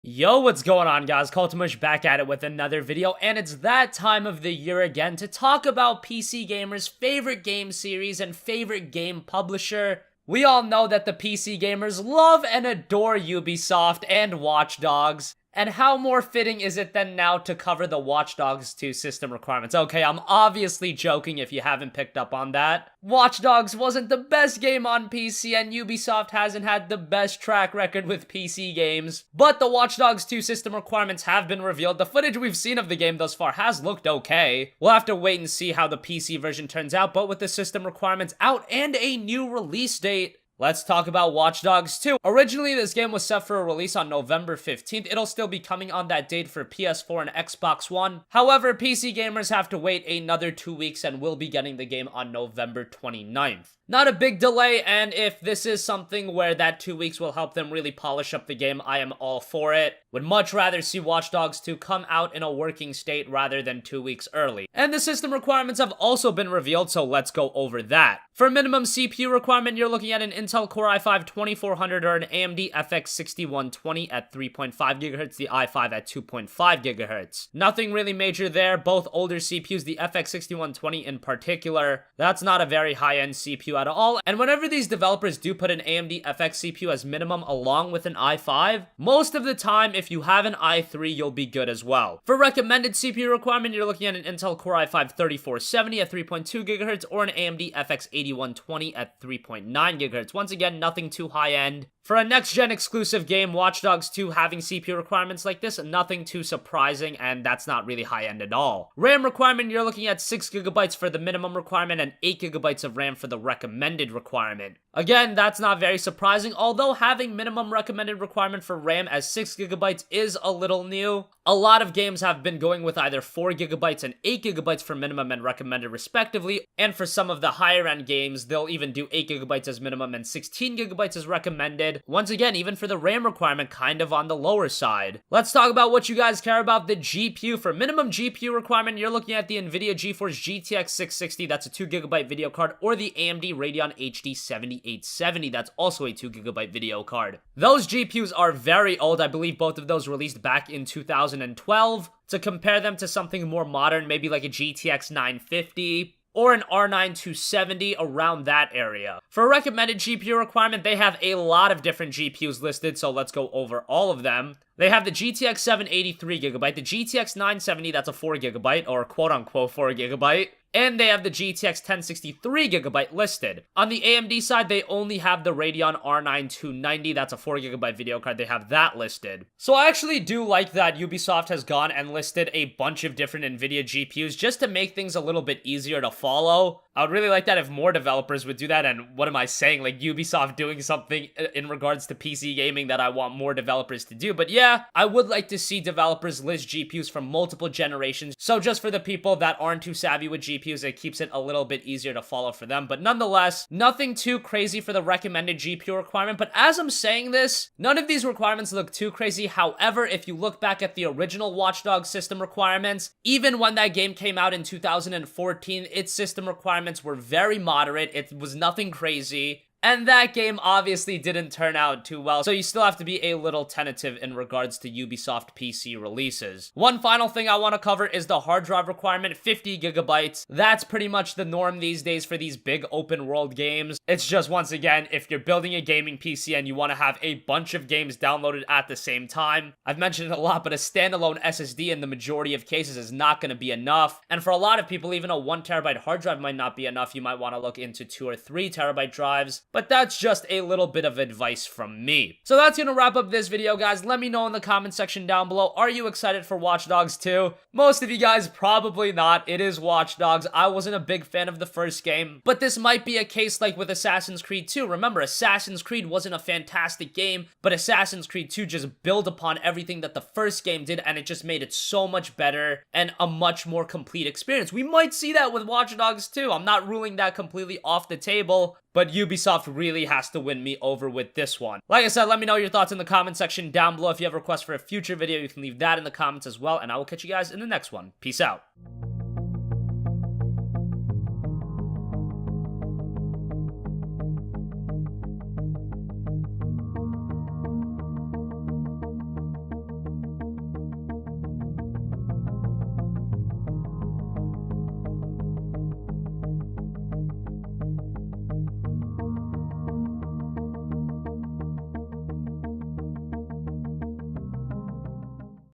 Yo, what's going on, guys? Cultimush back at it with another video, and it's that time of the year again to talk about PC gamers' favorite game series and favorite game publisher. We all know that the PC gamers love and adore Ubisoft and Watch Dogs. And how more fitting is it than now to cover the Watch Dogs 2 system requirements? Okay, I'm obviously joking if you haven't picked up on that. Watch Dogs wasn't the best game on PC, and Ubisoft hasn't had the best track record with PC games. But the Watch Dogs 2 system requirements have been revealed. The footage we've seen of the game thus far has looked okay. We'll have to wait and see how the PC version turns out, but with the system requirements out and a new release date, let's talk about Watch Dogs 2. Originally, this game was set for a release on November 15th. It'll still be coming on that date for PS4 and Xbox One. However, PC gamers have to wait another 2 weeks and will be getting the game on November 29th. Not a big delay, and if this is something where that 2 weeks will help them really polish up the game, I am all for it. Would much rather see Watch Dogs 2 come out in a working state rather than 2 weeks early. And the system requirements have also been revealed, so let's go over that. For minimum CPU requirement, you're looking at an Intel Core i5-2400 or an AMD FX 6120 at 3.5 GHz, the i5 at 2.5 GHz. Nothing really major there, both older CPUs, the FX 6120 in particular. That's not a very high-end CPU at all, and whenever these developers do put an AMD FX CPU as minimum along with an i5, most of the time, if you have an i3, you'll be good as well. For recommended CPU requirement, you're looking at an Intel Core i5-3470 at 3.2 GHz or an AMD FX 8120 at 3.9 GHz. Once again, nothing too high-end. For a next-gen exclusive game, Watch Dogs 2 having CPU requirements like this, nothing too surprising, and that's not really high-end at all. RAM requirement, you're looking at 6 GB for the minimum requirement and 8 GB of RAM for the recommended requirement. Again, that's not very surprising, although having minimum recommended requirement for RAM as 6 GB is a little new. A lot of games have been going with either 4 GB and 8 GB for minimum and recommended respectively, and for some of the higher-end games, they'll even do 8 GB as minimum and 16 GB as recommended. Once again, even for the RAM requirement, kind of on the lower side. Let's talk about what you guys care about, the GPU. For minimum GPU requirement, you're looking at the NVIDIA GeForce GTX 660, that's a 2 GB video card, or the AMD Radeon HD 7870, that's also a 2 GB video card. Those GPUs are very old. I believe both of those released back in 2012. To compare them to something more modern, maybe like a GTX 950, or an R9 270, around that area. For a recommended GPU requirement, they have a lot of different GPUs listed, so let's go over all of them. They have the GTX 780 3GB, the GTX 970, that's a 4GB, or quote-unquote 4GB, and they have the GTX 1060 3GB listed. On the AMD side, they only have the Radeon R9 290, that's a 4GB video card, they have that listed. So I actually do like that Ubisoft has gone and listed a bunch of different NVIDIA GPUs just to make things a little bit easier to follow. I would really like that if more developers would do that, and what am I saying, like Ubisoft doing something in regards to PC gaming that I want more developers to do. But yeah, I would like to see developers list GPUs from multiple generations, so just for the people that aren't too savvy with GPUs, it keeps it a little bit easier to follow for them. But nonetheless, nothing too crazy for the recommended GPU requirement. But as I'm saying this, none of these requirements look too crazy. However, if you look back at the original Watch Dogs system requirements, even when that game came out in 2014, its system requirements were very moderate. It was nothing crazy. And that game obviously didn't turn out too well, so you still have to be a little tentative in regards to Ubisoft PC releases. One final thing I want to cover is the hard drive requirement, 50 GB. That's pretty much the norm these days for these big open world games. It's just, once again, if you're building a gaming PC and you want to have a bunch of games downloaded at the same time, I've mentioned it a lot, but a standalone SSD in the majority of cases is not going to be enough. And for a lot of people, even a 1TB hard drive might not be enough. You might want to look into 2 or 3TB drives. But that's just a little bit of advice from me. So that's gonna wrap up this video, guys. Let me know in the comment section down below, are you excited for Watch Dogs 2? Most of you guys probably not. It is Watch Dogs. I wasn't a big fan of the first game, but this might be a case like with Assassin's Creed 2. Remember, Assassin's Creed wasn't a fantastic game, but Assassin's Creed 2 just built upon everything that the first game did, and it just made it so much better and a much more complete experience. We might see that with Watch Dogs 2. I'm not ruling that completely off the table, but Ubisoft really has to win me over with this one. Like I said, let me know your thoughts in the comment section down below. If you have a request for a future video, you can leave that in the comments as well, and I will catch you guys in the next one. Peace out.